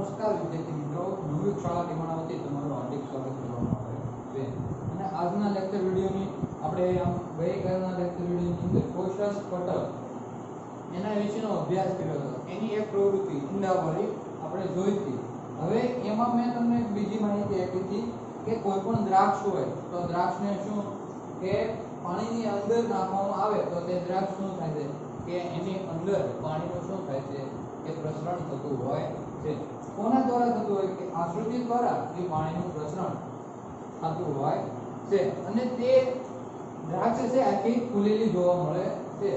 નમસ્કાર વિદ્યાર્થી મિત્રો, નવી શાળા ટીમાણાથી તમારું હાર્દિક સ્વાગત કરવામાં આવે છે. અને આજના લેક્ચર વિડિયોની આપણે ગઈકાલના લેક્ચર વિડિયોની અંદર કોષરસ પટલ એના વિશેનો અભ્યાસ કર્યો હતો. એની એક પ્રવૃત્તિ ઈંડાવાળી આપણે જોઈ હતી. હવે એમાં મેં તમને બીજી માહિતી આપી હતી કે કોઈ પણ દ્રાક્ષ હોય તો દ્રાક્ષને શું કે પાણીની અંદર નાખવામાં આવે તો તે દ્રાક્ષ શું થાય છે કે એની અંદર પાણીનું શું થાય છે કે પ્રસરણ થતું હોય છે. કોના દ્વારા થતું હોય કે આશ્રુતિ દ્વારા એ પાણીનું પ્રસરણ થતું હોય છે. અને તે દ્રાક્ષ છે આખી ફૂલેલી જોવા મળે છે.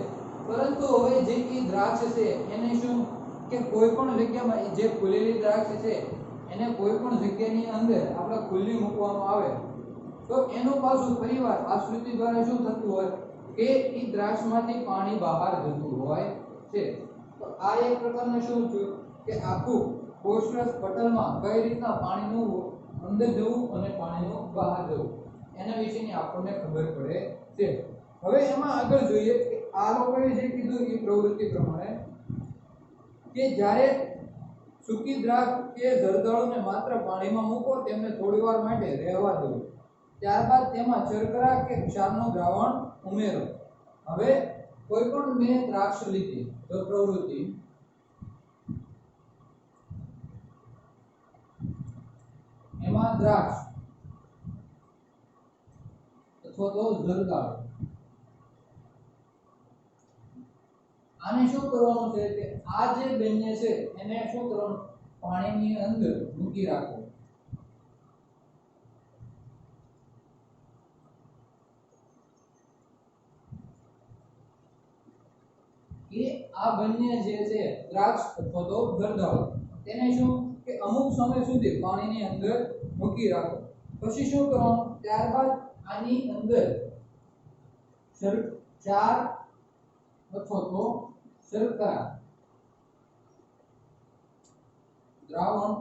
પરંતુ હવે જે કે દ્રાક્ષ છે એને શું કે કોઈ પણ જગ્યામાં જે ફૂલેલી દ્રાક્ષ છે એને કોઈ પણ જગ્યાની અંદર આપણે ખુલ્લી મૂકવામાં આવે તો એનું પાછું પરિવાર આશ્રુતિ દ્વારા શું થતું હોય કે એ દ્રાક્ષમાંથી પાણી બહાર જતું હોય છે. તો આ એક પ્રકારનું શું છે કે આખું કોષરસ પટલમાં કઈ રીતના પાણીનું અંદર જવું અને પાણીનું બહાર જવું એના વિશેની આપણને ખબર પડે છે. હવે એમાં આગળ જોઈએ કે આ લોકોએ જે કીધું એ પ્રવૃત્તિ પ્રમાણે કે જ્યારે સૂકી દ્રાક્ષ કે જરદાળુને માત્ર પાણીમાં મૂકો તેમને થોડીવાર માટે રહેવા દો. ત્યારબાદ તેમાં શર્કરા કે ક્ષારનું દ્રાવણ ઉમેરો. હવે કોઈ પણ મેં દ્રાક્ષ લીધી તો પ્રવૃત્તિ એમાં દ્રાક્ષ અથવા તો જરદાળુ આને શું કરવાનું છે કે આ જે બેને છે એને શું કરવાનું પાણીની અંદર મૂકી રાખો. કે આ બંને જે છે દ્રાક્ષ અથવા તો જરદાળુ તેને શું કે અમુક સમય સુધી પાણીની અંદર મૂકી રાખો. પછી શું કરવાનું ત્યારબાદ આની અંદર ક્ષાર અથવા તો શર્કરા દ્રાવણ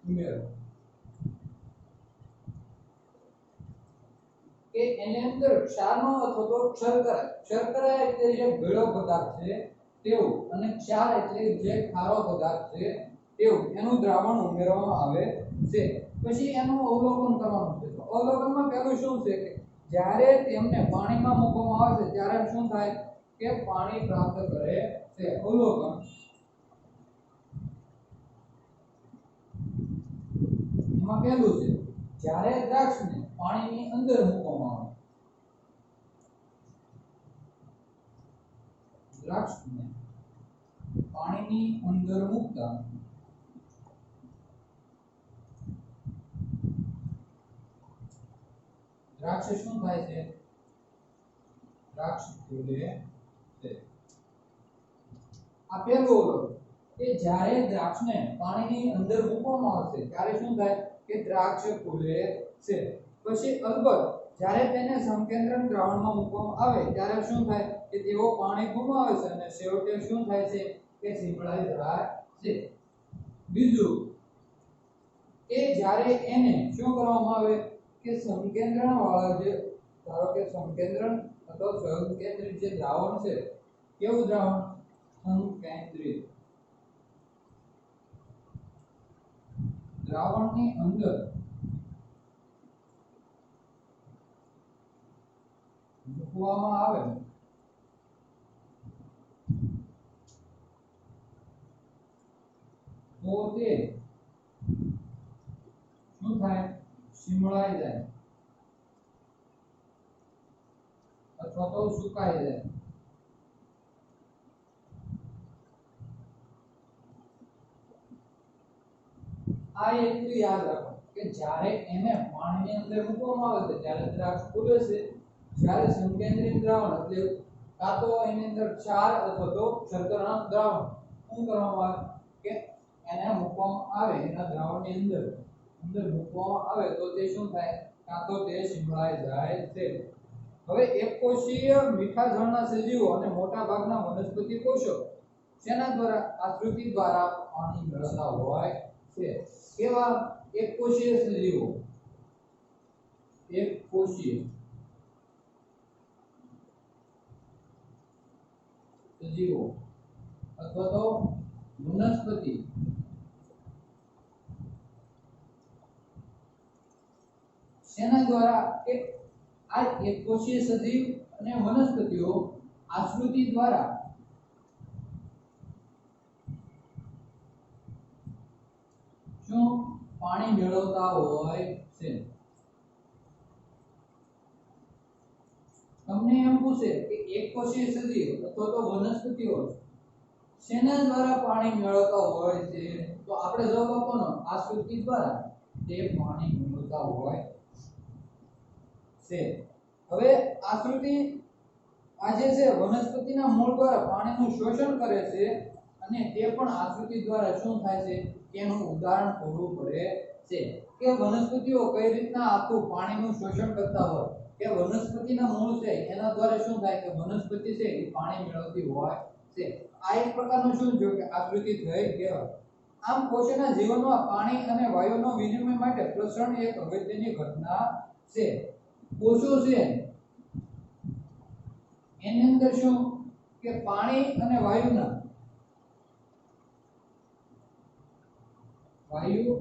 ઉમેરો. કે એની અંદર ક્ષારનો અથવા તો શર્કરા એટલે જે ગળો પદાર્થ છે તેવું અને ક્ષાર એટલે જે ખારો પદાર્થ છે તેવું એનું દ્રાવણ ઉમેરવામાં આવે છે. પછી એનું અવલોકન કરવાનું છે. તો અવલોકનમાં પહેલું શું છે કે જ્યારે તેમને પાણીમાં મૂકવામાં આવે છે ત્યારે શું થાય કે પાણી પ્રાપ્ત કરે છે. અવલોકન એમાં પહેલું છે જ્યારે દ્રાક્ષને પાણીની અંદર મૂકવામાં આવે દ્રાક્ષને પાણીની અંદર મૂકતા દ્રાક્ષ શું થાય છે દ્રાક્ષ ફૂલે છે. આ પહેલું અવલોકન કે જ્યારે દ્રાક્ષને પાણીની અંદર મૂકવામાં આવશે ત્યારે શું થાય કે દ્રાક્ષ ફૂલે છે. પછી અલબત્ત જ્યારે તેને સંકેન્દ્રણ દ્રાવણમાં મૂકવામાં આવે ત્યારે શું થાય કે તેઓ પાણી ગુમાવે છે અને છેવટે શું થાય છે કે સીમળાઈ જાય છે. બીજું કે જ્યારે એને શું કરવામાં આવે કે સંકેન્દ્રણ વાળા જે ધારો કે સંકેન્દ્રણ અથવા સંકેન્દ્રિત જે દ્રાવણ છે કેવું દ્રાવણ સંકેન્દ્રિત દ્રાવણની અંદર મૂકવામાં આવે તો તે શું થાય સીમળાઈ જાય અથવા તો સુકાઈ જાય. આ એટલું યાદ રાખો કે જ્યારે એને પાણીની અંદર મૂકવામાં આવે છે ત્યારે દ્રાક્ષ ફૂલે છે. જ્યારે સંકેન્દ્રિત દ્રાવણ એટલે કાં તો એની અંદર ક્ષાર અથવા તો શર્કરાનું દ્રાવણ શું કરવામાં આવે કે એને મૂકવામાં આવે એના દ્રાવણની અંદર મૂકવામાં આવે તો તે શું થાય કાં તો તે સીમળાઈ જાય છે. હવે એકકોષીય મીઠા જળના સજીવો અને મોટા ભાગના વનસ્પતિ કોષો શેના દ્વારા આશ્રુતિ દ્વારા પાણી મેળવતા હોય છે. કેવા એકકોષીય સજીવો એકકોષીય સજીવો અથવા તો વનસ્પતિ શેના દ્વારા કે આ એકકોષીય સજીવ અને વનસ્પતિઓ આશ્રુતિ દ્વારા શું પાણી મેળવતા હોય છે। તમને એમ પૂછે કે એકકોષીય સજીવ અથવા તો વનસ્પતિઓ શેના દ્વારા પાણી મેળવતા હોય છે, તો આપણે જવાબ આપવાનો આશ્રુતિ દ્વારા તે પાણી મેળવતા હોય છે। હવે આશ્રુતિ આ જે છે વનસ્પતિના મૂળ દ્વારા પાણીનું શોષણ કરે છે અને તે પણ આશ્રુતિ દ્વારા શું થાય છે તેનું ઉદાહરણ પૂરું પડે છે કે વનસ્પતિઓ કઈ રીતના આખું પાણીનું શોષણ કરતા હોય કે વનસ્પતિના મૂળ છે એના દ્વારા શું થાય કે વનસ્પતિ છે એ પાણી મેળવતી હોય છે। આ એક પ્રકારનું શું જો કે આકૃતિ થઈ કહેવાય। આમ કોષના જીવનમાં પાણી અને વાયુનો વિનિમય માટે પ્રસરણ એક અગત્યની ઘટના છે। કોષો છે એની અંદર શું કે પાણી અને વાયુ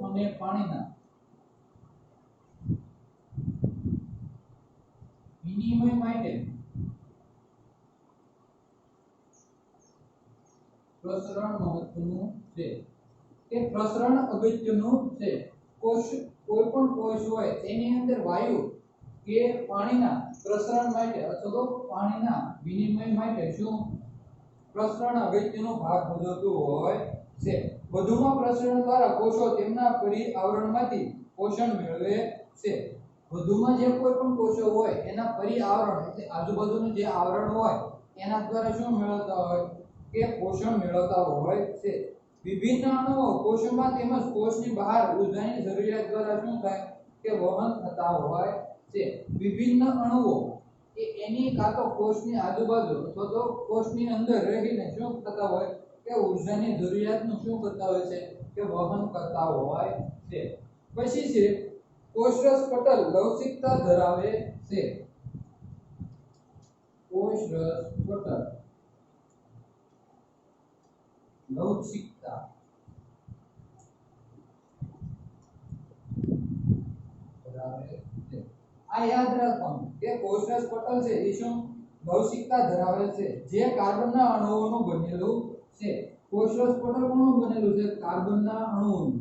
અને પાણીના વિનિમય માટે પ્રસરણ મહત્વનું છે કે પ્રસરણ અગત્યનું છે। કોષ કોઈ પણ કોષ હોય તેની અંદર વાયુ કે પાણીના પ્રસરણ માટે અથવા તો પાણીના વિનિમય માટે શું પ્રસરણ અગત્યનો ભાગ ભજવતું હોય છે। વધુમાં પ્રસરણ દ્વારા કોષો તેમના પરિઆવરણમાંથી પોષણ મેળવે છે। વધુમાં જે કોઈ પણ કોષો હોય એના પરિઆવરણ એટલે આજુબાજુનું જે આવરણ હોય એના દ્વારા શું મેળવતા હોય કે પોષણ મેળવતા હોય છે। વિભિન્ન અણુઓ કોષમાં તેમજ કોષની બહાર ઊર્જાની જરૂરિયાત દ્વારા શું થાય કે વહન થતા હોય છે। વિભિન્ન અણુઓ એ એની કાં તો કોષની આજુબાજુ અથવા તો કોષની અંદર રહીને શું થતા હોય કે ઊર્જાની જરૂરિયાતનું શું કરતા હોય છે કે વહન કરતા હોય છે। પછી છે કોષરસ પટલ લવચિકતા ધરાવે છે। કોષરસ પટલ લવચિકતા ધરાવે છે। આ યાદ રાખવાનું કે કોષરસ પટલ છે એ શું લવચિકતા ધરાવે છે જે કાર્બનના અણુઓનું બનેલું છે। કોષરસ પટલ કોનું બનેલું છે કાર્બનના અણુઓનું।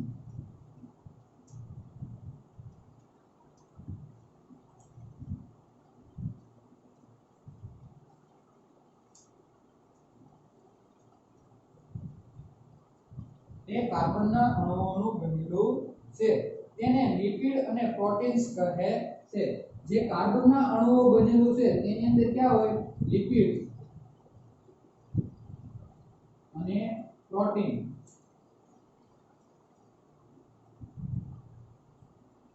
તે કાર્બનના અણુઓનું બનેલું છે। તેને લિપિડ અને પ્રોટીન્સ કહે છે। જે કાર્બનના અણુઓ બનેલું છે તેની અંદર ક્યાં હોય લિપિડ અને પ્રોટીન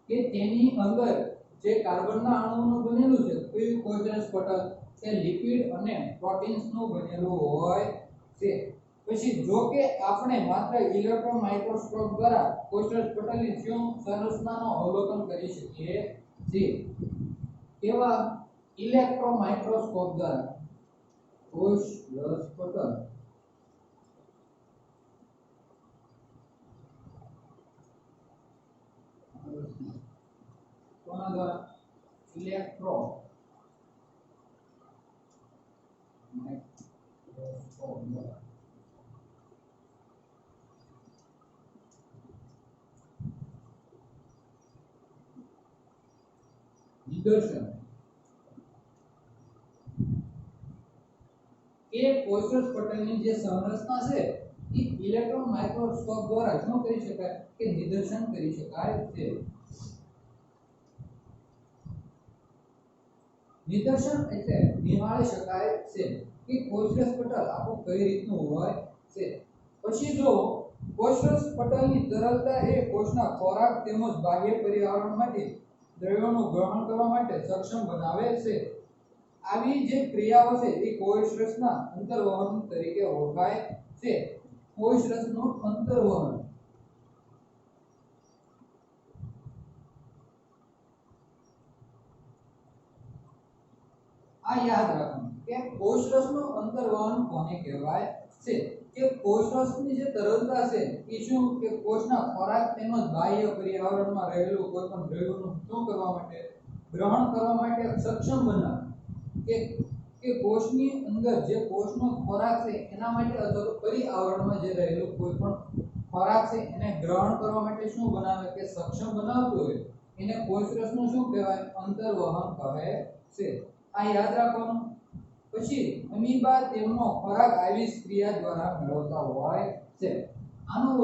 કે તેની અંદર જે કાર્બનના અણુઓનું બનેલું છે કયું કોષરસ પટલ તે લિપિડ અને પ્રોટીન્સનું બનેલું હોય છે। પછી જો કે આપણે માત્ર ઇલેક્ટ્રોન માઇક્રોસ્કોપ દ્વારા કોષરસ પટલની શું સંરચનાનું અવલોકન કરી શકીએ છીએ। એવા ઇલેક્ટ્રોન માઇક્રોસ્કોપ દ્વારા કોષરસ પટલ કોના દ્વારા ઇલેક્ટ્રોન માઇક્રોસ્કોપ દ્વારા નિદર્શન કે કોષરસ પટલની જે સંરચના છે એ ઇલેક્ટ્રોન માઇક્રોસ્કોપ દ્વારા શું કરી શકાય કે નિદર્શન કરી શકાય છે। નિદર્શન એટલે નિહાળી શકાય છે કે કોષરસ પટલ આખું કઈ રીતનું હોય છે। પછી જો કોષરસ પટલની તરલતા એ કોષના ખોરાક તેમજ બાહ્ય પર્યાવરણમાંથી દ્રવ્યોનું ગ્રહણ કરવા માટે સક્ષમ બનાવે છે। આવી જે ક્રિયાઓ છે એ કોષરસના અંતર્વહન તરીકે ઓળખાય છે। કોષરસનું અંતર્વહન આ યાદ રાખવાનું કે કોષરસનું અંતર્વહન કોને કહેવાય છે કે કોષરસની જે તરલતા છે એ શું કે કોષના ખોરાક તેમજ બાહ્ય પર્યાવરણમાં રહેલું કોઈ પણ દ્રવ્યનું શું કરવા માટે ગ્રહણ કરવા માટે સક્ષમ બનાવે કે કોષની અંદર જે કોષનો ખોરાક છે એના માટે અથવા તો પરિઆવરણમાં જે રહેલું કોઈ પણ ખોરાક છે એને ગ્રહણ કરવા માટે શું બનાવે કે સક્ષમ બનાવતું હોય એને કોષરસનું શું કહેવાય અંતર્વહન કહે છે આ યાદ રાખવાનું પછી અમીબા તેમનો ખોરાક આવી ક્રિયા દ્વારા મેળવતા હોય છે આનું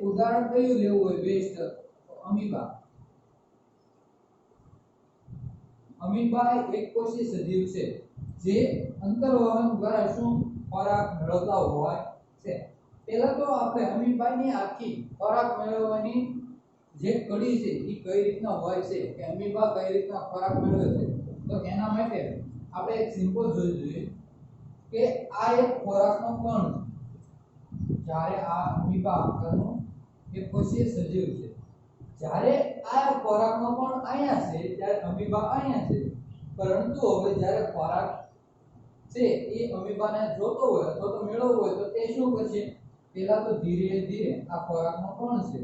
ઉદાહરણ કયું લેવું હોય બેસ્ટ અમીબા એક કોષી સજીવ છે જે અંતર્વહન દ્વારા શું ખોરાક મેળવતા હોય છે પહેલા તો આપણે અમીબાની આખી ખોરાક મેળવવાની જે કડી છે એ કઈ રીતના હોય છે કે અમીબા કઈ રીતના ખોરાક મેળવે છે તો એના માટે આપણે એક સિમ્પલ જોઈ જોઈએ કે આ એક ખોરાકનો કણ છે જ્યારે આ અમીબા આકારનું એક કોષીય સજીવ છે જ્યારે આ ખોરાકનો કણ અહીંયા છે ત્યારે અમીબા અહીંયા છે પરંતુ હવે જ્યારે ખોરાક છે એ અમીબાને જોતો હોય અથવા તો મેળવવો હોય તો તે શું કરશે પહેલા તો ધીરે ધીરે આ ખોરાકનો કણ છે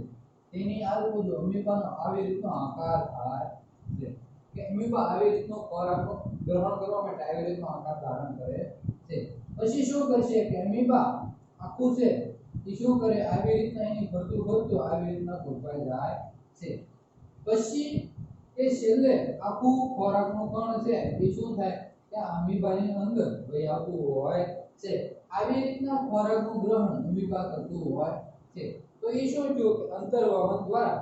તેની આજુબાજુ અમીબાનો આવી રીતનો આકાર થાય છે કે અમીબા આવી રીતનો ખોરાકનો ગ્રહણ કરવા માટે આવી રીતનો આકાર ધારણ કરે છે પછી શું કરશે કે અમીબા આખું છે એ શું કરે આવી રીતના એની ફરતું આવી રીતના ગોઠવાઈ જાય છે પછી એ છેલ્લે આખું ખોરાકનું કણ છે એ શું થાય કે અમીબાની અંદર વહી આવતું હોય છે આવી રીતના ખોરાકનું ગ્રહણ અમીબા કરતું હોય છે તો એ શું થયું કે અંતર્વહન દ્વારા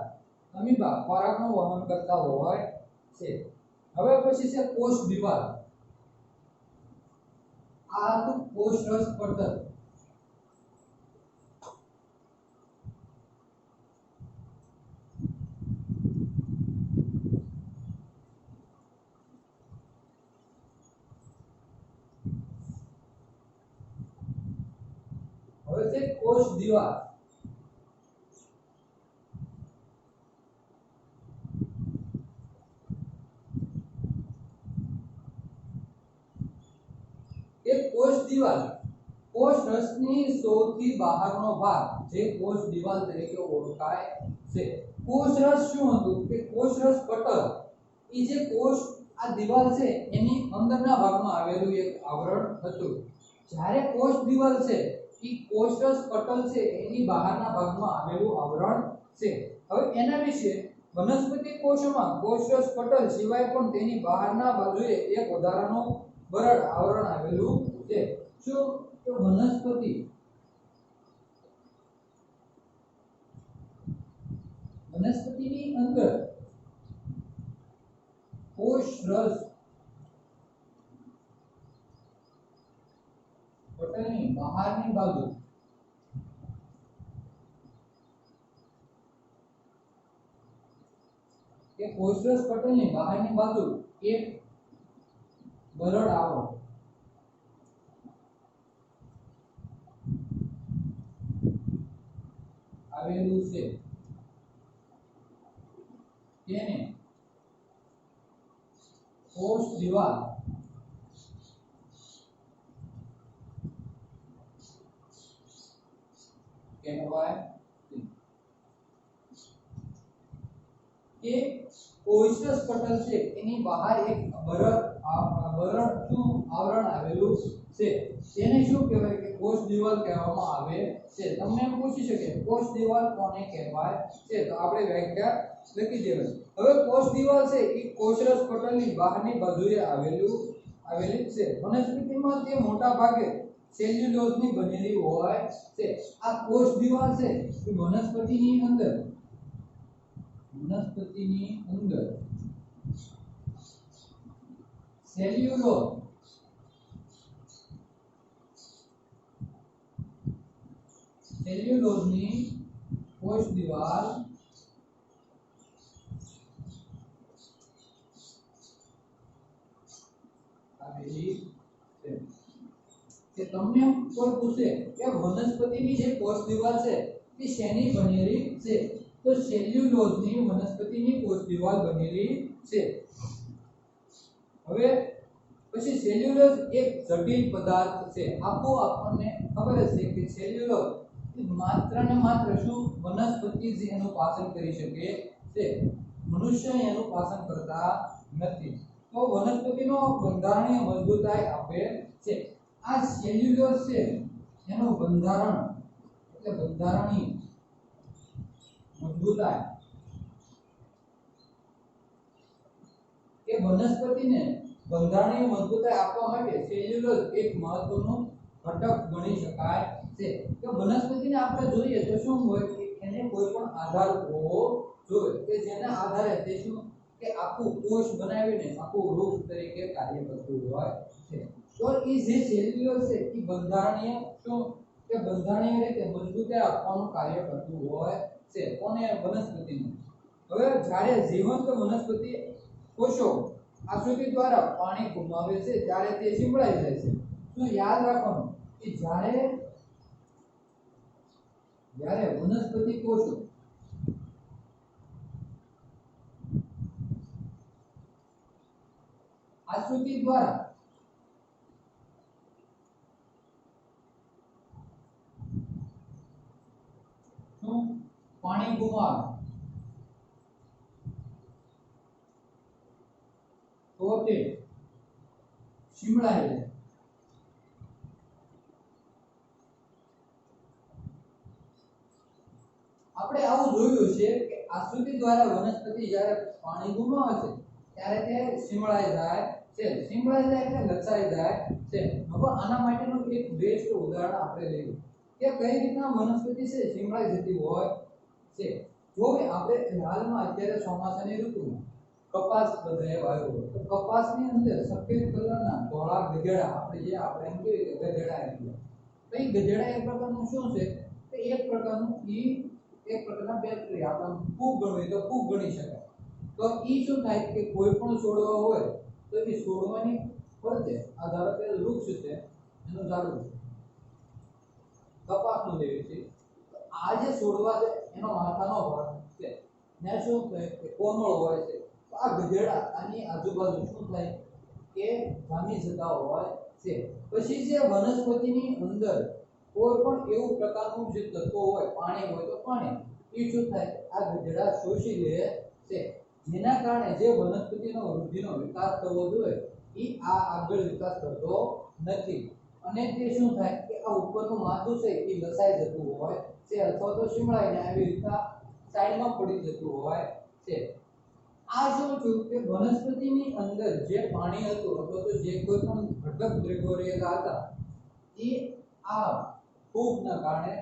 અમીબા ખોરાકનું વહન કરતા હોય છે હવે પછી છે કોષ દિવાલ આ તો કોષરસ પટલ હવે છે કોષ દિવાલ કોષ દિવાલ કોષ રસની સૌથી બહારનો ભાગ જે કોષ દિવાલ તરીકે ઓળખાય છે કોષ રસ શું હતું કે કોષ રસ પટલ એ જે કોષ આ દિવાલ છે એની અંદરના ભાગમાં આવેલું એક આવરણ હતું જ્યારે કોષ દિવાલ છે એ કોષ રસ પટલ છે એની બહારના ભાગમાં આવેલું આવરણ છે હવે એના વિશે વનસ્પતિ કોષમાં કોષ રસ પટલ સિવાય પણ તેની બહારના બાજુએ એક વધારાનું બરડ આવરણ આવેલું છે શું તો વનસ્પતિની અંદર કોષ રસ પટલની બહારની બાજુ કે કોષ રસ પટલની બહારની બાજુ એક બરડ આવરણ આવેલું છે તેને કોષ દિવાલ કહેવાય કે કોષરસ પટલ છે એની બહાર એક બરડ શું આવરણ આવેલું છે તેને શું કહેવાય કે કોષ દિવાલ કહેવામાં આવે છે તમને એમ પૂછી શકે કોષ દિવાલ કોને કહેવાય છે તો આપણે વ્યાખ્યા લખી દેવાની હવે કોષ દિવાલ છે એ કોષરસ પટલની બહારની બાજુએ આવેલી છે વનસ્પતિમાં તે મોટા ભાગે સેલ્યુલોઝની બનેલી હોય છે આ કોષ દિવાલ છે એ વનસ્પતિની અંદર સેલ્યુલોઝની કોષ દિવાલ આવેલી છે કે તમને કોઈ પૂછે કે વનસ્પતિની જે કોષ દિવાલ છે તે શેની બનેલી છે તો સેલ્યુલોઝની વનસ્પતિની કોષ દિવાલ બનેલી છે હવે પછી સેલ્યુલોઝ એક જટિલ પદાર્થ છે આપો આપણને ખબર છે કે સેલ્યુલોઝ માત્ર ને માત્ર શું વનસ્પતિ જ એનું પાચન કરી શકે છે મનુષ્ય એનું પાચન કરતા નથી. તો વનસ્પતિનો બંધારણીય મજબૂતાઈ આપે છે. આ સેલ્યુલોઝ છે એનું બંધારણ એટલે બંધારણીય મજબૂતાઈ એ વનસ્પતિને બંધારણીય મજબૂતાઈ આપવા માટે સેલ્યુલોઝ એક મહત્વનું ઘટક ગણી શકાય છે. કે વનસ્પતિને આપણે જોઈએ તો શું હોય કે એને કોઈ પણ આધાર હોવો જોઈએ કે જેના આધારે તે શું કે આખું કોષ બનાવીને આખું વૃક્ષ તરીકે કાર્ય કરતું હોય છે. તો એ જે સેલ્યુલોઝ છે એ બંધારણીય શું કે બંધારણીય રીતે મજબૂતાઈ આપવાનું કાર્ય કરતું હોય છે. કોને? વનસ્પતિને. હવે જ્યારે જીવંત વનસ્પતિ કોષો આશ્રુતિ દ્વારા પાણી ગુમાવે છે ત્યારે તે શીમળાઈ જાય છે. તો યાદ રાખવાનું કે જ્યારે વનસ્પતિ કોષો આશ્રુતિ દ્વારા પાણી ગુમાવે તો તે શીમળાઈ જાય. આપણે આવું જોયું છે કે આશ્રુતિ દ્વારા વનસ્પતિ જ્યારે પાણી ગુમાવે છે ત્યારે તે શીમળાઈ જાય છે. શીમળાઈ જાય એટલે લચાઈ જાય છે. હવે આના માટેનું એક બેસ્ટ ઉદાહરણ આપણે લઈએ કે કઈ રીતના વનસ્પતિ છે શીમળાઈ જતી હોય છે. જો આપણે હાલમાં અત્યારે ચોમાસાની ઋતુમાં કપાસ બધાએ વાવ્યો તો કપાસની અંદર સફેદ કલરના ધોળા ગજેડા આપણે એમ કહીએ કે ગજેડા એટલે તો એ ગજેડા એક પ્રકારનું શું છે તો એક પ્રકારના બેક્ટેરિયા આપણે ફૂગ ગણવી તો ફૂગ ગણી શકાય. તો ઈ શું થાય કે કોઈ પણ છોડવા હોય તો એ છોડવાની ફરતે આ ધારો કે વૃક્ષ છે એનું ઝાડવું કપાસનું જેવી છે. આ જે છોડવા છે એનો માથાનો ભાગ છે ને શું થાય કે કોમળ હોય છે. તો આ ગજેડા આની આજુબાજુ શું થાય કે જામી જતા હોય છે. પછી જે વનસ્પતિની અંદર કોઈ પણ એવું પ્રકારનું જે તત્વ હોય પાણી હોય તો પાણી એ શું થાય આ ગજેડા શોષી લે છે. જેના કારણે જે વનસ્પતિનો વૃદ્ધિનો વિકાસ થવો જોઈએ એ આ આગળ વિકાસ કરતો નથી અને તે શું થાય કે આ ઉપરનું માથું છે એ લસાઈ જતું હોય છે અથવા તો શીમળાઈને આવી રીતના સાઈડમાં પડી જતું હોય છે. આ શું થયું કે વનસ્પતિની અંદર જે પાણી હતું અથવા તો જે કોઈ પણ ઘટક દ્રવ્યો રહેલા હતા એ આ ફૂગના કારણે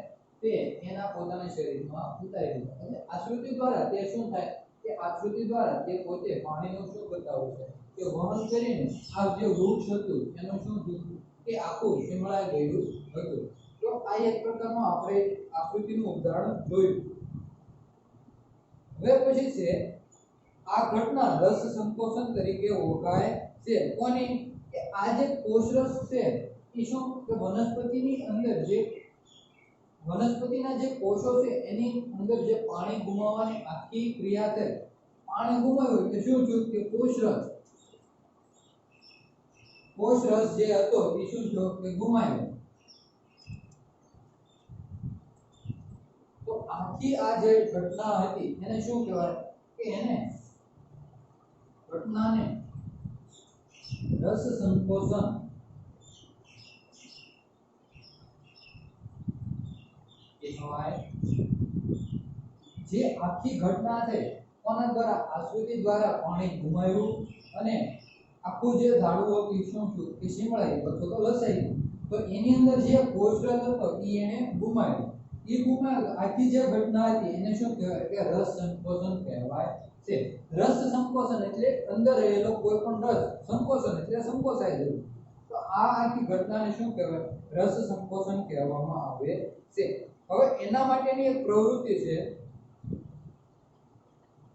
તે એના પોતાના શરીરમાં ઉતારી દીધા. એટલે આશ્રુતિ દ્વારા તે શું થાય કે આશ્રુતિ દ્વારા તે પોતે પાણીનું શું બતાવે છે કે વહન કરીને આ જે વૃક્ષ હતું એનું શું થયું કે આખું શીમળાઈ ગયું હતું. તો આ એક પ્રકારનું આપણે આકૃતિનું ઉદાહરણ જોયું. હવે પછી છે આ ઘટના રસ સંકોચન તરીકે ઓળખાય છે. કોની? કે આ જે કોષરસ છે એ શું કે વનસ્પતિના જે કોષો છે એની અંદર જે પાણી ગુમાવવાની આખી ક્રિયા છે. પાણી ગુમાવ્યું એટલે શું થયું કે કોષરસ જે હતો એ શું થયો કે ગુમાવ્યો. તો આખી આ જે ઘટના હતી એને શું કહેવાય કે એને ઘટનાને રસ સંકોચન કહેવાય. જે આખી ઘટના છે કોના દ્વારા? આશ્રુતિ દ્વારા પાણી ગુમાવ્યું અને આખું જે ઝાડવું હતું શું થયું કે શીમળાઈ અથવા તો લસાઈ. તો એની અંદર જે કોષરસ હતો એ એને ગુમાવ્યો. આખી જે ઘટના હતી એને શું કહેવાય કે રસ સંકોચન કહેવાય છે. રસ સંકોચન એટલે અંદર રહેલો કોઈ પણ રસ, સંકોચન એટલે સંકોચાઈ જવું. તો આ આખી ઘટનાને શું કહેવાય? રસ સંકોચન કહેવામાં આવે છે. હવે એના માટેની એક પ્રવૃત્તિ છે.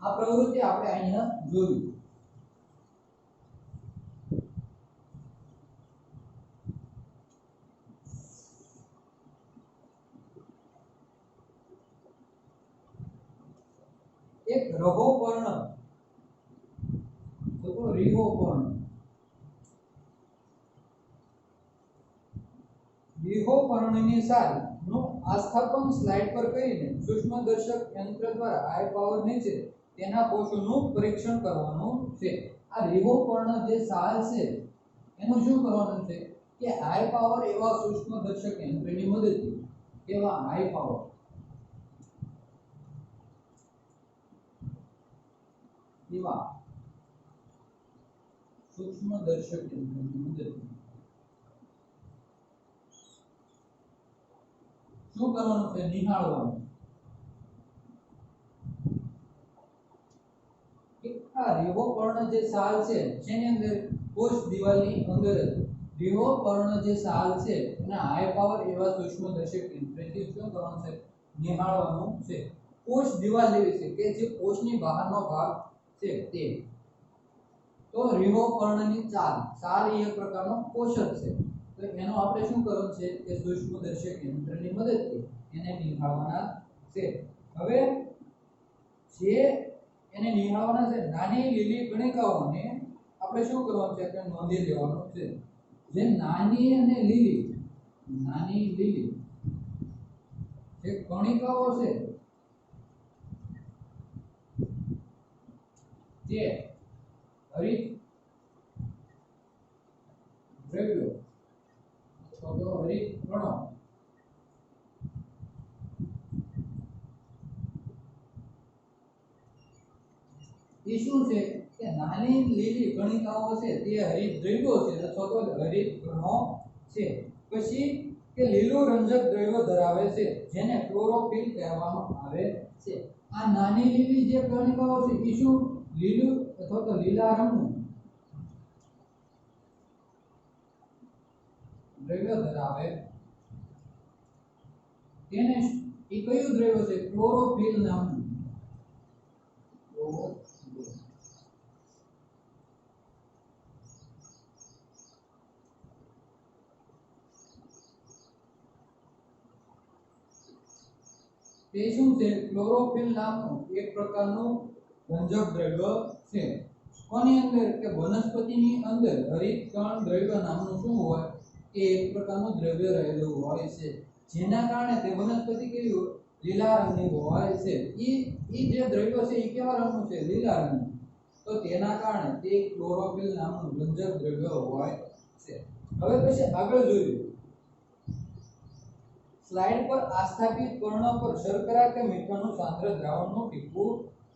આ પ્રવૃત્તિ આપણે અહીંયા જોયું. એક રહોપર્ણ અથવા રિહોપર્ણની સાલનું આસ્થાપન સ્લાઇડ પર કરીને સૂક્ષ્મદર્શક યંત્ર દ્વારા હાઈ પાવર નીચે તેના કોષોનું પરીક્ષણ કરવાનું છે. આ રીહોપર્ણ જે સાલ છે એનું શું કરવાનું છે કે હાઈ પાવર એવા સૂક્ષ્મદર્શક યંત્રની મદદથી એવા હાઈ પાવર એવા સૂક્ષ્મદર્શક યંત્રની મદદથી શું કરવાનું છે નિહાળવાનું. આ રીહોપર્ણ જે સાલ છે જેની અંદર કોષ દિવાલની અંદર રીહોપર્ણ જે સાલ છે એના હાઈ પાવર એવા સૂક્ષ્મદર્શક યંત્રથી શું કરવાનું છે નિહાળવાનું છે. કોષ દિવાલ એવી છે કે જે કોષની બહારનો ભાગ છે તે. તો રીહોપર્ણની સાલ એ એક પ્રકારનો કોષ જ છે. તો એનો આપણે શું કરવાનું છે કે સૂક્ષ્મદર્શક યંત્રની મદદથી એને નિહાળવાના છે. હવે જે એને નિહાળવાના છે નાની લીલી કણિકાઓને આપણે શું કરવાનું છે કે નોંધી લેવાનું છે. જે નાની અને લીલી જે કણિકાઓ છે તે હરિત દ્રવ્યો અથવા તો હરિત કણો એ શું છે કે નાની લીલી કણિકાઓ છે તે હરિત દ્રવ્યો છે અથવા તો હરિત કણો છે. પછી કે લીલું રંજક દ્રવ્ય ધરાવે છે જેને ક્લોરોફિલ કહેવામાં આવે છે. આ નાની લીલી જે કણિકાઓ છે એ શું લીલું અથવા તો લીલા રંગનું દ્રવ્ય ધરાવે તેને એ કયું દ્રવ્ય છે ક્લોરોફિલ નામનું. તે શું છે ક્લોરોફિલ નામનું એક પ્રકારનું રંજક દ્રવ્ય છે. કોની અંદર કે વનસ્પતિની અંદર હરિત કણ દ્રવ્ય નામનું શું હોય કે એક પ્રકારનું દ્રવ્ય રહેલું હોય છે જેના કારણે તે વનસ્પતિ કેવી લીલા રંગની હોય છે. એ જે દ્રવ્ય છે એ કેવા રંગનું છે લીલા રંગનું. તો તેના કારણે તે ક્લોરોફિલ નામનું રંજક દ્રવ્ય હોય છે. હવે પછી આગળ જોઈએ સ્લાઇડ પર આસ્થાપિત પર્ણ પર શર્કરા કે મીઠાનું સાંદ્ર દ્રાવણનું ટીપું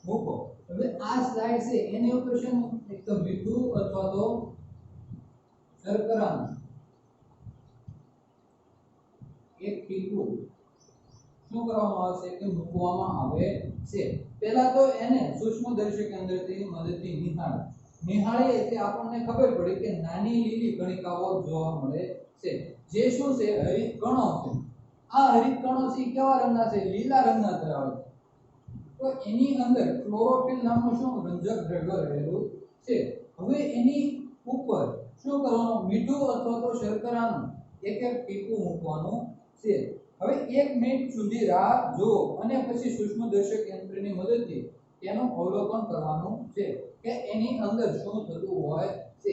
મૂકો. હવે આ સ્લાઇડ છે એની ઉપર છે એક તો મીઠું અથવા તો શર્કરાનું એક ટીપું શું કરવામાં આવે છે કે મૂકવામાં આવે છે. પહેલા તો એને સૂક્ષ્મદર્શક યંત્રની મદદથી નિહાળીએ એટલે આપણને ખબર પડે કે નાની લીલી કણિકાઓ જોવા મળે છે જે શું છે હરિત કણો છે. આ હરિત કણો છે કેવા રંગના છે લીલા રંગના ધરાવે છે. તો એની અંદર ક્લોરોફિલ નામનું શું રંજક દ્રવ્ય રહેલું છે. હવે એની ઉપર શું કરવાનું મીઠું અથવા તો શર્કરાનું એક એક ટીપું મૂકવાનું છે. હવે 1 મિનિટ સુધી રાહ જુઓ અને પછી સૂક્ષ્મદર્શક યંત્રની મદદથી તેનું અવલોકન કરવાનું છે કે એની અંદર શું થતું હોય છે.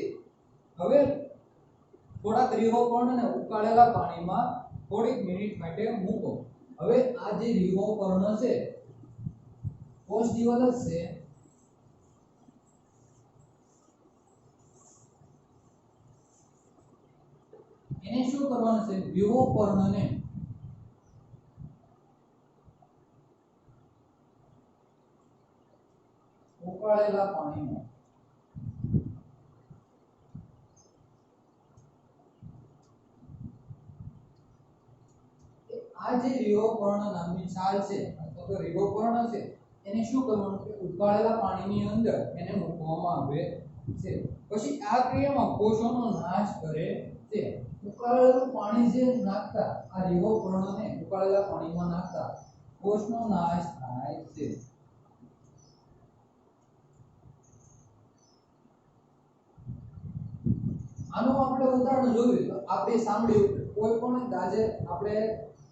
હવે થોડાક રીહોપર્ણને ઉકાળેલા પાણીમાં થોડીક મિનિટ માટે મૂકો. હવે આ જે રીહોપર્ણ છે કોષ દિવાલ જ છે એને શું કરવાનું છે રીહોપર્ણને ઉકાળેલા પાણીમાં આ જે રીહોપર્ણ નામની છાલ છે અથવા તો રીહોપર્ણ છે એને શું કરવાનું કે ઉકાળેલા પાણીની અંદર એને મૂકવામાં આવે છે. પછી આ ક્રિયામાં કોષોનો નાશ કરે છે. ઉકાળેલું પાણી જે નાખતા આ રીહોપર્ણને ઉકાળેલા પાણીમાં નાખતા કોષનો નાશ થાય છે. આનું આપણે ઉદાહરણ જોયું તો આપણે સાંભળી કોઈ પણ ગાજે આપણે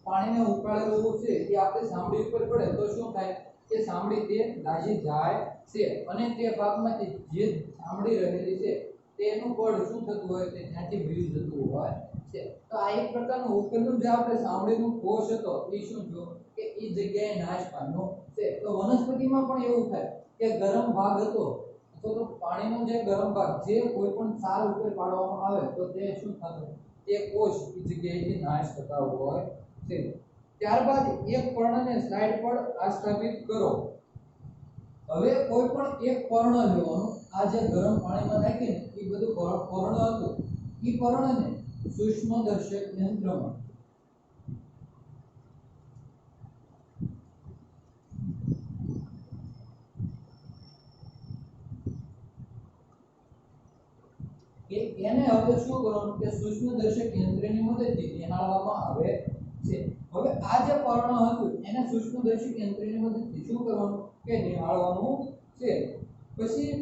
પાણીને ઉકાળેલું છે એ આપણે સાંભળી ઉપર પડે તો શું થાય કે સાંભળી તે દાજી જાય છે અને તે ભાગમાંથી જે સાંભળી રહેલી છે તેનું પડ શું થતું હોય તે ત્યાંથી ભીલી જતું હોય છે. તો આ એક પ્રકારનું ઉપરનું જે આપણે સાંભળેલું કોષ હતો એ શું થયો કે એ જગ્યાએ નાશ પામ્યો છે. તો વનસ્પતિમાં પણ એવું થાય કે ગરમ ભાગ હતો અથવા તો પાણીનો જે ગરમ ભાગ જે કોઈ પણ છાલ ઉપર પાડવામાં આવે તો તે શું થતું તે કોષ એ જગ્યાએથી નાશ થતા હોય છે. ત્યારબાદ એક પર્ણને સ્લાઇડ પર આસ્થાપિત કરો. હવે કોઈ પણ એક પર્ણ લેવાનું, આ જે ગરમ પાણીમાં નાખીને એ બધું પર્ણ હતું એ પર્ણને સૂક્ષ્મદર્શક યંત્રમાં કે એને હવે શું કરવાનું કે સૂક્ષ્મદર્શક યંત્રની મદદથી નિહાળવામાં આવે છે. હવે આ જે પર્ણ હતું એને સૂક્ષ્મદર્શક યંત્રની મદદથી શું કરવાનું કે નિહાળવાનું છે. પછી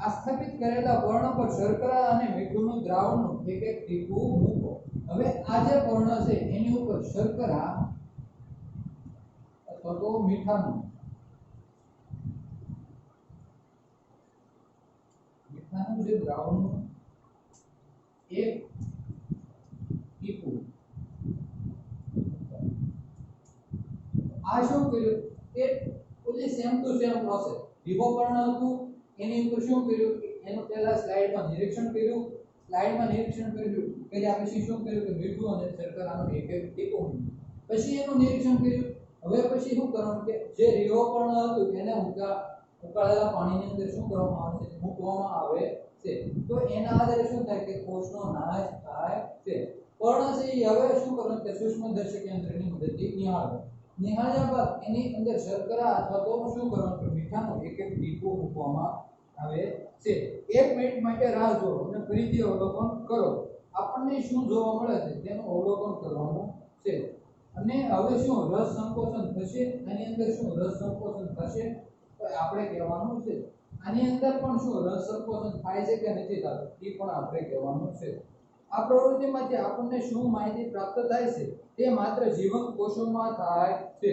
આસ્થાપિત કરેલા પર્ણ પર શર્કરા અને મીઠુંનું દ્રાવણનું એક એક ટીપું મૂકો. હવે આ જે પર્ણ છે એની ઉપર શર્કરા અથવા તો મીઠાનું જે દ્રાવણનું એક ટીપું આ શું કર્યું કે ઓલી સેમ ટુ સેમ પ્રોસેસ વિભો પર્ણ હતું એની ઉપર શું કર્યું કે એનું પહેલા સ્લાઇડમાં નિરીક્ષણ કર્યું કર્યા પછી શું કર્યું કે મીઠું અને શર્કરાનું એક એક ટીપું પછી એનું નિરીક્ષણ કર્યું. હવે પછી શું કરવાનું કે જે રીવો પર્ણ હતું એને ઉકાળેલા પાણીની અંદર શું કરવામાં આવે છે મૂકવામાં આવે છે. તો એના આધારે શું થાય કે કોષનો નાશ થાય છે. પર્ણ છે એ હવે શું કરવાનું કે સૂક્ષ્મદર્શક યંત્રની મદદથી નિહાળ્યા બાદ એની અંદર શર્કરા અથવા તો શું કરવાનું કે મીઠાનું એક એક ટીપું મૂકવામાં આવે છે. 1 મિનિટ માટે રાહ જુઓ અને ફરીથી અવલોકન કરો. આપણને શું જોવા મળે છે તેનું અવલોકન કરવાનું છે. અને હવે શું રસ સંકોચન થશે? આની અંદર શું રસ સંકોચન થશે તો આપણે કહેવાનું છે. આની અંદર પણ શું રસ સંકોચન થાય છે કે નથી થતું એ પણ આપણે કહેવાનું છે. આ પ્રવૃત્તિમાંથી આપણને શું માહિતી પ્રાપ્ત થાય છે તે માત્ર જીવંત કોષોમાં થાય છે.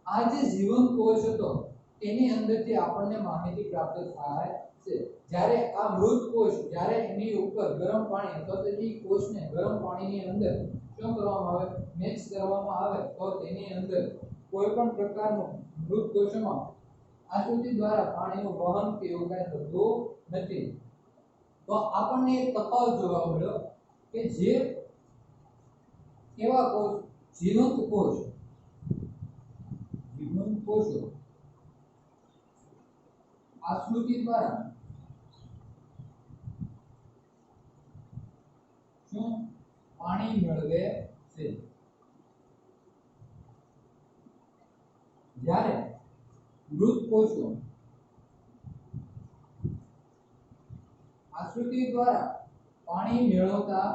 આ જે જીવંત કોષ હતો તેની અંદરથી આપણને માહિતી પ્રાપ્ત થાય છે. જ્યારે આ મૃત કોષ જ્યારે એની ઉપર ગરમ પાણી અથવા તો એ કોષને ગરમ પાણીની અંદર શું કરવામાં આવે મિક્સ કરવામાં આવે તો તેની અંદર કોઈ પણ પ્રકારનું મૃત કોષોમાં આકૃતિ દ્વારા પાણીનું વહન કે એવું કંઈ થતું નથી. તો આપણને એક તફાવત જોવા મળ્યો કે જે કેવા કોષ જીવંત કોષો આકૃતિ દ્વારા શું પાણી મેળવે છે, જ્યારે મૃત કોષો આકૃતિ દ્વારા પાણી મેળવતા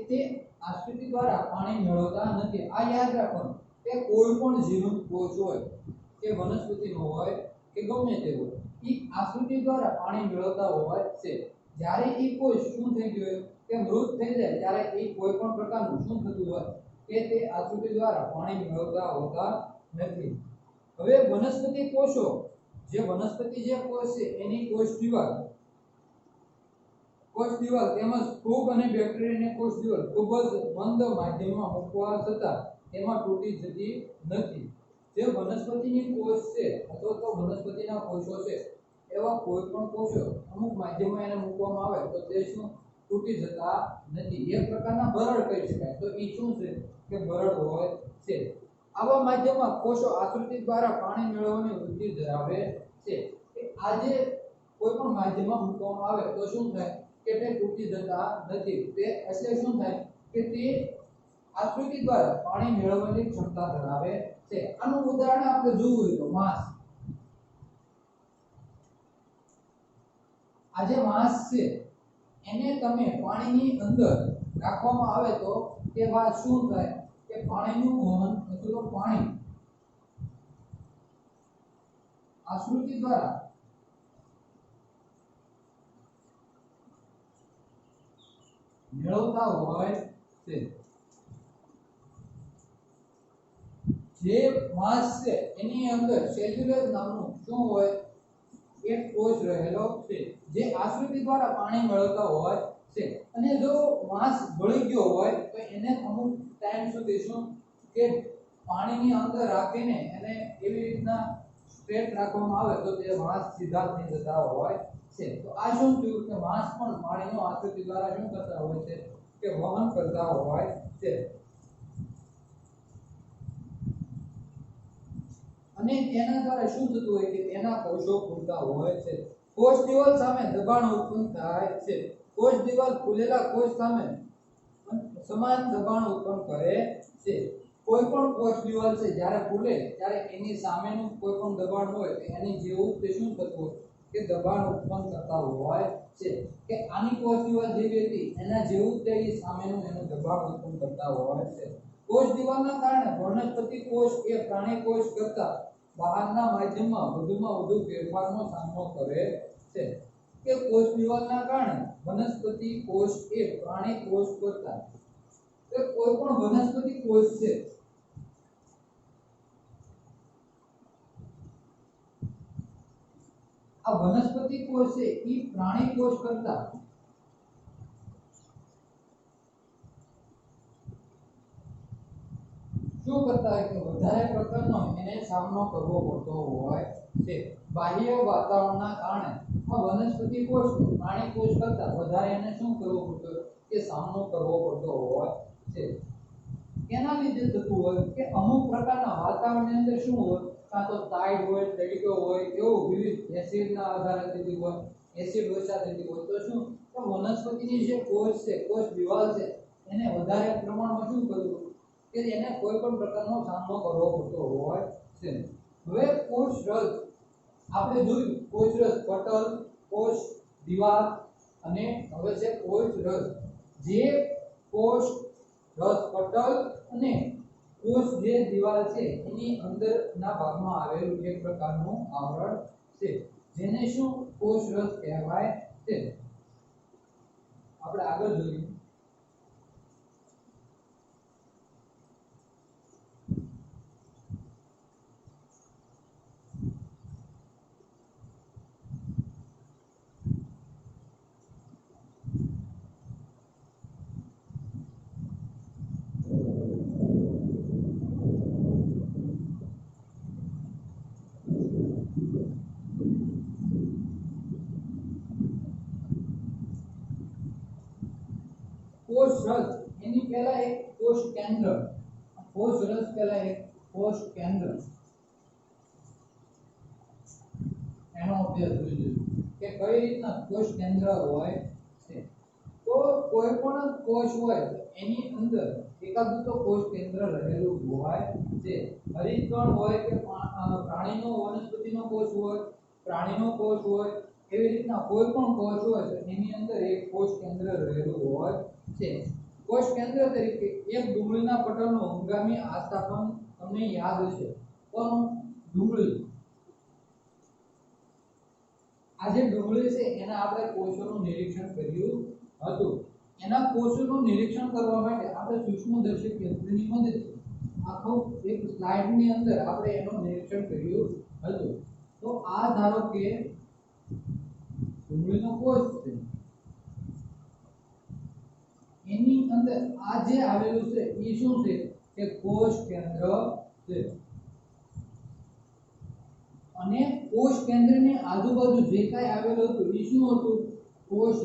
તે આકૃતિ દ્વારા પાણી મેળવતા નથી. આ યાદ રાખવાનું કે કોઈ પણ જીવંત કોષ હોય કે વનસ્પતિનો હોય કે ગમે તે હોય એ આકૃતિ દ્વારા પાણી મેળવતા હોય છે. જ્યારે એ કોષ શું થઈ ગયો કે મૃત થઈ જાય ત્યારે એ કોઈ પણ પ્રકારનું શું થતું હોય કે તે આકૃતિ દ્વારા પાણી મેળવતા હોતા નથી. હવે વનસ્પતિ કોષો જે વનસ્પતિ જે કોષ છે એની કોષ દિવાલ તેમજ ફૂગ અને બેક્ટેરિયાની કોષ દિવાલ ખૂબ જ મંદ માધ્યમમાં મૂકવા છતાં તેમાં તૂટી જતી નથી. જે વનસ્પતિની કોષ છે અથવા તો વનસ્પતિના કોષો છે એવા કોઈ પણ કોષો અમુક માધ્યમમાં એને મૂકવામાં આવે તો તે શું તૂટી જતા નથી. એક પ્રકારના બરડ કહી શકાય. તો એ શું છે કે બરડ હોય છે. આવા માધ્યમમાં કોષો આકૃતિ દ્વારા પાણી મેળવવાની વૃત્તિ ધરાવે છે. આજે કોઈ પણ માધ્યમમાં મૂકવામાં આવે તો શું થાય કે તે તૂટી જતા નથી. તે એટલે શું થાય કે તે આકૃતિ દ્વારા પાણી મેળવવાની ક્ષમતા ધરાવે છે. આનું ઉદાહરણ આપણે જોવું હોય તો માંસ. આ જે માંસ છે એને તમે પાણીની અંદર રાખવામાં આવે તો તે બાદ શું થાય કે પાણીનું વહન અથવા તો પાણી આકૃતિ દ્વારા મેળવતા હોય છે. જે માંસ છે એની અંદર સેલ્યુલોઝ નામનું શું હોય એક કોષ રહેલો છે જે આશ્રુતિ દ્વારા પાણી મેળવતા હોય છે અને જો માંસ બળી ગયો હોય તો એને અમુક ટાઈમ સુધી શું કે પાણીની અંદર રાખીને એને એવી રીતના સ્ટ્રેટ રાખવામાં આવે તો તે માંસ સીધા થઈ જતા હોય છે તો આ શું થયું કે માંસ પણ પાણીનો આશ્રુતિ દ્વારા શું કરતા હોય છે કે વહન કરતા હોય છે અને તેના દ્વારા શું થતું હોય કે તેના કોષો ફૂલતા હોય છે કોષ દિવાલ સામે દબાણ ઉત્પન્ન થાય છે કોષ દિવાલ ફૂલેલા કોષ સામે સમાન દબાણ ઉત્પન્ન કરે છે કોઈ પણ કોષ દિવાલ છે જ્યારે ફૂલે ત્યારે એની સામેનું કોઈ પણ દબાણ હોય તો એની જેવું તે શું થતું હોય કે દબાણ ઉત્પન્ન કરતા હોય છે કે આની કોષ દિવાલ જેવી હતી એના જેવું તે સામેનું એનું દબાણ ઉત્પન્ન કરતા હોય છે કોષ દિવાલના કારણે વનસ્પતિ કોષ એ પ્રાણી કોષ કરતા બહારના માધ્યમમાં વધુમાં વધુ ફેરફારનો સામનો કરે છે કે કોષ દિવાલના કારણે વનસ્પતિ કોષ એ પ્રાણી કોષ કરતા કે કોઈ પણ વનસ્પતિ કોષ છે આ વનસ્પતિ કોષ છે એ પ્રાણી કોષ કરતા શું કરતા હોય કે વધારે પ્રકારનો એને સામનો કરવો પડતો હોય છે બાહ્ય વાતાવરણના કારણે આ વનસ્પતિ કોષ પ્રાણી કોષ કરતા વધારે એને શું કરવો પડતો કે સામનો કરવો પડતો હોય છે એના લીધે થતું હોય કે અમુક પ્રકારના વાતાવરણની અંદર શું હોય કાં તો ટાઇડ હોય તડકો હોય એવું વિવિધ એસિડના આધારે થતી હોય એસિડ વર્ષા થતી હોય તો શું તો વનસ્પતિની જે કોષ છે કોષ દિવાલ છે એને વધારે પ્રમાણમાં શું કરવું કે એને કોઈ પણ પ્રકારનો સામનો કરવો પડતો હોય છે હવે કોષ રસ આપણે જોયું કોષ રસ પટલ કોષ દિવાલ અને હવે છે કોષ રસ જે કોષ રસ પટલ અને કોષ જે દિવાલ છે એની અંદરના ભાગમાં આવેલું એક પ્રકારનું આવરણ છે જેને શું કોષ રસ કહેવાય છે આપણે આગળ જોઈએ કોષ રસ એની પહેલા એક કોષ કેન્દ્ર કોષ રસ પહેલા એક કોષ કેન્દ્ર એનો અભ્યાસ જોઈએ કે કઈ રીતના કોષ કેન્દ્ર હોય છે તો કોઈ પણ કોષ હોય તો એની અંદર એકાદું તો કોષ કેન્દ્ર રહેલું હોય છે હરિતકણ હોય કે પ્રાણીનો વનસ્પતિનો કોષ હોય પ્રાણીનો કોષ હોય એવી રીતના કોઈ પણ કોષ હોય તો એની અંદર એક કોષ કેન્દ્ર રહેલું હોય છે કોષ કેન્દ્ર તરીકે એક ડુંગળીના પટલનું હંગામી આસ્થાપન તમને યાદ હશે કોનું ડુંગળી આ જે ડુંગળી છે એના આપણે કોષોનું નિરીક્ષણ કર્યું હતું એના કોષોનું નિરીક્ષણ કરવા માટે આપણે સૂક્ષ્મદર્શક યંત્રની મદદથી આખો એક સ્લાઇડની અંદર આપણે એનું નિરીક્ષણ કર્યું હતું તો આ ધારો કે ડુંગળીનો કોષ છે એની અંદર આ જે આવેલું છે એ શું છે કે કોષ કેન્દ્ર છે અને કોષ કેન્દ્રની આજુબાજુ જે કાંઈ આવેલું હતું એ શું હતું કોષ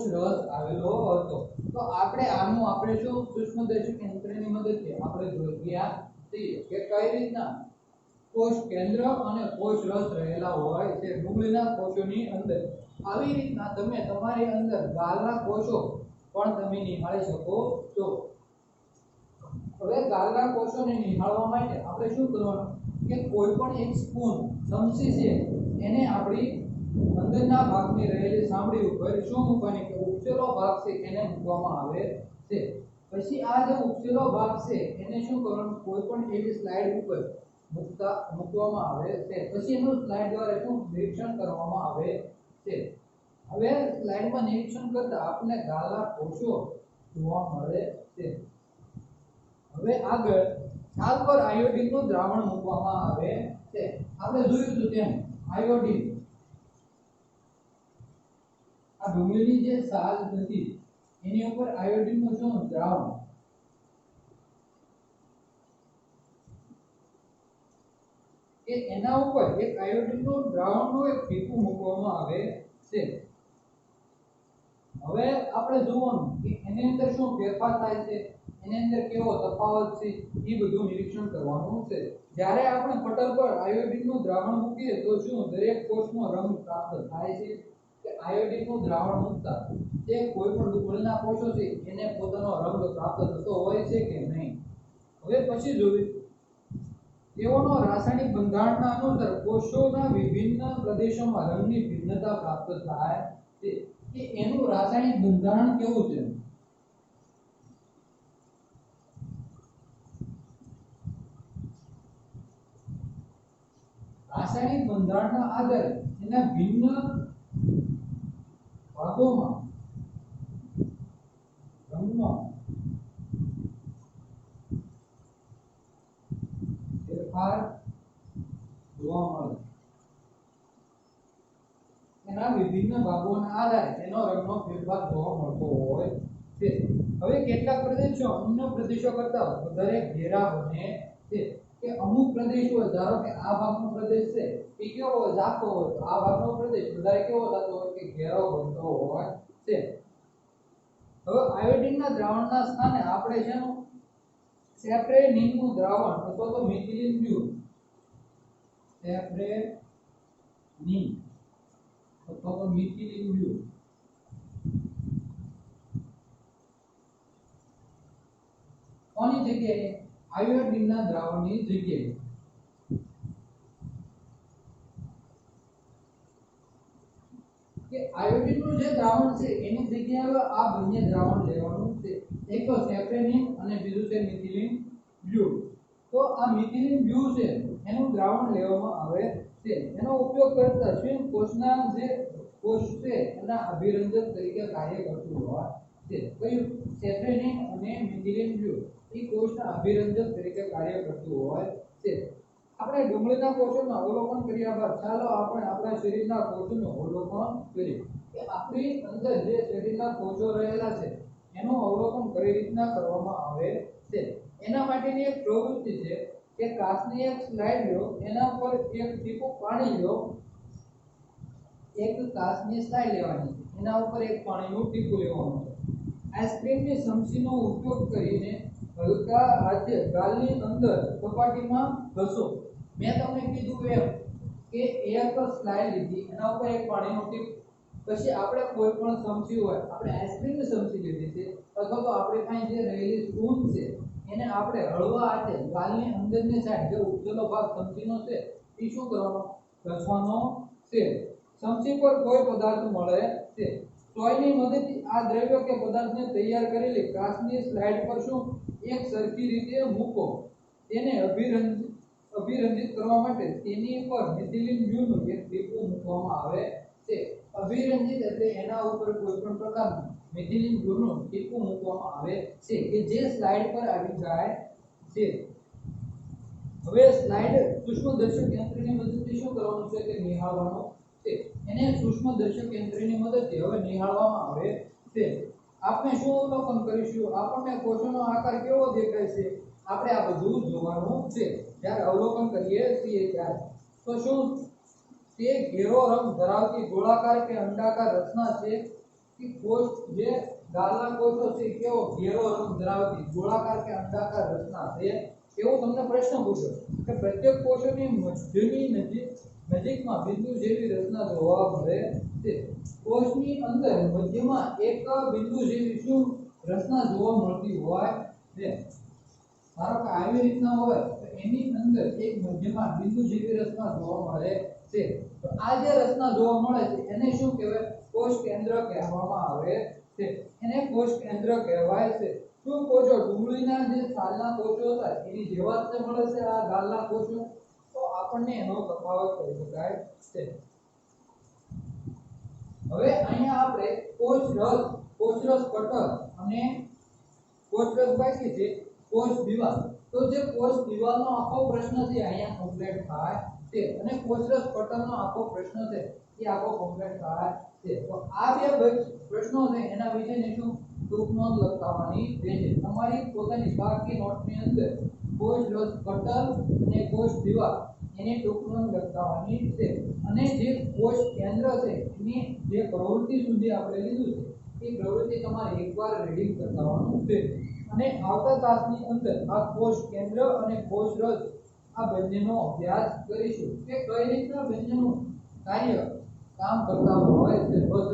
રસ આવેલો હતો તો આપણે આનું આપણે શું સૂક્ષ્મદર્શક યંત્રની મદદથી આપણે જોઈ ગયા છીએ કે કઈ રીતના કોષ કેન્દ્ર અને કોષ રસ રહેલા હોય છે ડુંગળીના કોષોની અંદર આવી રીતના તમે તમારી અંદર ગાલના કોષો પણ તમે નિહાળી શકો છો હવે ગાલના કોષોને નિહાળવા માટે આપણે શું કરવાનું કે કોઈ પણ એક સ્પૂન ચમચી છે એને આપણી અંદરના ભાગની રહેલી સાંભળી ઉપર શું મૂકવાની કે ઉપસેલો ભાગ છે એને મૂકવામાં આવે છે પછી આ જે ઉપસેલો ભાગ છે એને શું કરવાનું કોઈ પણ એવી સ્લાઇડ ઉપર મૂકવામાં આવે છે પછી એનું સ્લાઇડ દ્વારા શું નિરીક્ષણ કરવામાં આવે છે હવે સ્લાઇડમાં નિરીક્ષણ કરતા આપણે ગાલના કોષો જોવા મળે છે હવે આગળ છાલ પર આયોડિનનું દ્રાવણ મૂકવામાં આવે છે. આપણે જોયું હતું તેમ આયોડિન આ ડુંગળીની જે છાલ હતી એની ઉપર આયોડિનનું શું દ્રાવણ કે એના ઉપર એક આયોડિનનું દ્રાવણનું એક ટીપું મૂકવામાં આવે છે. હવે આપણે જોવાનું કે એની અંદર શું ફેરફાર થાય છે, એની અંદર કેવો તફાવત છે, એ બધું નિરીક્ષણ કરવાનું છે. જ્યારે આપણે પટલ પર આયોડિનનું દ્રાવણ મૂકીએ તો શું દરેક કોષનો રંગ પ્રાપ્ત થાય છે કે આયોડિનનું દ્રાવણ મૂકતા તે કોઈ પણ ડુંગળીના કોષો છે એને પોતાનો રંગ પ્રાપ્ત થતો હોય છે કે નહીં. હવે પછી જોઈએ તેઓનો રાસાયણિક બંધારણના અનુસાર કોષોના વિભિન્ન પ્રદેશોમાં રંગની ભિન્નતા પ્રાપ્ત થાય છે કે એનું રાસાયણિક બંધારણ કેવું છે. રાસાયણિક બંધારણના આધારે એના ભિન્ન ભાગોમાં રંગનો ફેરફાર જોવા મળે. એના વિભિન્ન ભાગોના આધારે તેનો રંગનો ફેરફાર જોવા મળતો હોય છે. હવે કેટલાક પ્રદેશો અન્ય પ્રદેશો કરતા વધારે ઘેરા બને છે કે અમુક પ્રદેશ હોય, ધારો કે આ ભાગનો પ્રદેશ છે એ કેવો હોય, ઝાંખો હોય, તો આ ભાગનો પ્રદેશ વધારે કેવો થતો હોય કે ઘેરો બનતો હોય છે. હવે આયોડિનના દ્રાવણના સ્થાને આપણે જેનું સેપ્રેનિનનું દ્રાવણ અથવા તો મિથિલિન બ્લુ સેપ્રેનિન અથવા તો મિથિલિન બ્લુ કોની જગ્યાએ આયોડિનના દ્રાવણની જગ્યાએ કે આયોડિનનું જે દ્રાવણ છે એની જગ્યાએ આ બંને દ્રાવણ લેવાનું છે. એક તો સેપ્રેનિન અને બીજું છે મિથિલિન બ્લુ. તો આ મિથિલિન બ્લુ છે એનું દ્રાવણ લેવામાં આવે છે. એનો ઉપયોગ કરતા સ્વિમ કોષના જે કોષ છે એના અભિરંજક તરીકે કાર્ય કરતું હોય છે. કયું સેપ્રેનિન અને મિથિલિન બ્લુ એ કોષના અભિરંજક તરીકે કાર્ય કરતું હોય છે. આપણે ડુંગળીના કોષોનું અવલોકન કર્યા બાદ ચાલો આપણે આપણા શરીરના કોષોનું અવલોકન કરીએ કે આપણી અંદર જે શરીરના કોષો રહેલા છે એનું અવલોકન કઈ રીતના કરવામાં આવે છે. એના માટેની એક પ્રવૃત્તિ છે કે કાચની એક સ્લાઇડ લો, એના પર એક ટીપું પાણી લો, એક કાચની સ્લાઇડ લેવાની છે, એના ઉપર એક પાણીનું ટીપું લેવાનું છે. આઈસ્ક્રીમની સમસીનો ઉપયોગ કરીને હલકા હાથે ગાલની અંદર સપાટીમાં ઘસો. મેં તમને કીધું એમ કે એક સ્લાઇડ લીધી, એના ઉપર એક પાણીનું ટીપું, પછી આપણે કોઈ પણ સમસી હોય, આપણે આઈસ્ક્રીમની સમસી લીધી છે અથવા તો આપણી પાસે જે રહેલી સ્પૂન છે એને આપણે હળવા હાથે ગાલની અંદરની સાઈડ જે ઉપજેલો ભાગ સમસીનો છે એ શું કરવાનો, ઘસવાનો છે. સમસી પર કોઈ પદાર્થ મળે છે, સોયની મદદથી આ દ્રવ્ય કે પદાર્થને તૈયાર કરેલી કાચની સ્લાઇડ પર શું એક સરખી રીતે મૂકો. તેને અભિરંજિત કરવા માટે તેની પર મિથિલિન બ્લુનું એક ટીપું મૂકવામાં આવે છે. અભિરંજિત એટલે એના ઉપર કોઈ પણ પ્રકારનું મિથિલિન બ્લુનું ટીપું મૂકવામાં આવે છે કે જે સ્લાઇડ પર આવી જાય છે. હવે સ્લાઇડ સૂક્ષ્મદર્શક યંત્રની મદદથી શું કરવાનું છે કે નિહાળવાનું છે. એને સૂક્ષ્મદર્શક યંત્રની મદદથી હવે નિહાળવામાં આવે છે. આપણે શું અવલોકન કરીશું, આપણને કોષોનો આકાર કેવો દેખાય છે, આપણે આ બધું જોવાનું છે જ્યારે અવલોકન કરીએ છીએ ત્યારે. તો શું તે ઘેરો રંગ ધરાવતી ગોળાકાર કે અંડાકાર રચના છે કે કોષ જે ગાલના કોષો છે કેવો ઘેરો રંગ ધરાવતી ગોળાકાર કે અંડાકાર રચના છે, એવો તમને પ્રશ્ન પૂછ્યો કે પ્રત્યેક કોષોની મધ્યની નજીકમાં બિંદુ જેવી રચના જોવા મળે છે. કોષની અંદર મધ્યમાં એક બિંદુ જેવી શું રચના જોવા મળતી હોય છે. ધારો કે આવી રીતના હોય તો એની અંદર એક મધ્યમાં બિંદુ જેવી રચના જોવા મળે છે. તો આ જે રચના જોવા મળે છે એને શું કહેવાય, કોષ કેન્દ્ર કહેવામાં આવે છે. એને કોષ કેન્દ્ર કહેવાય છે. શું કોષો ડુંગળીના જે છાલના કોષો હતા એની જેવા જ મળે છે આ ગાલના કોષો, તો આપણને એનો તફાવત કરી શકાય છે. હવે અહીંયા આપણે કોષરસ પટલ અને કોષરસ બાકી છે કોષ દિવાલ તો જે કોષ દિવાલનો આખો પ્રશ્ન છે અહીંયા કમ્પ્લીટ થાય છે અને કોષરસ પટલનો આખો પ્રશ્ન છે એ આખો કમ્પ્લીટ થાય છે. તો આ બે પ્રશ્નો છે એના વિશેની શું ટૂંક નોંધ લખાવવાની રહેશે. તમારી પોતાની બાકી નોટની અંદર કોષરસ પટલ અને કોષ દિવાલ એની ટૂંક નોંધ લખાવવાની છે અને જે કોષ કેન્દ્ર છે એની જે પ્રવૃત્તિ સુધી આપણે લીધું છે એ પ્રવૃત્તિ તમારે એકવાર રીડિંગ કરવાનું છે અને આવતા તાસની અંદર આ કોષ કેન્દ્ર અને કોષ રસ આ બંનેનો અભ્યાસ કરીશું કે કઈ રીતના બંનેનું કાર્ય કામ કરતા હોય છે. બસ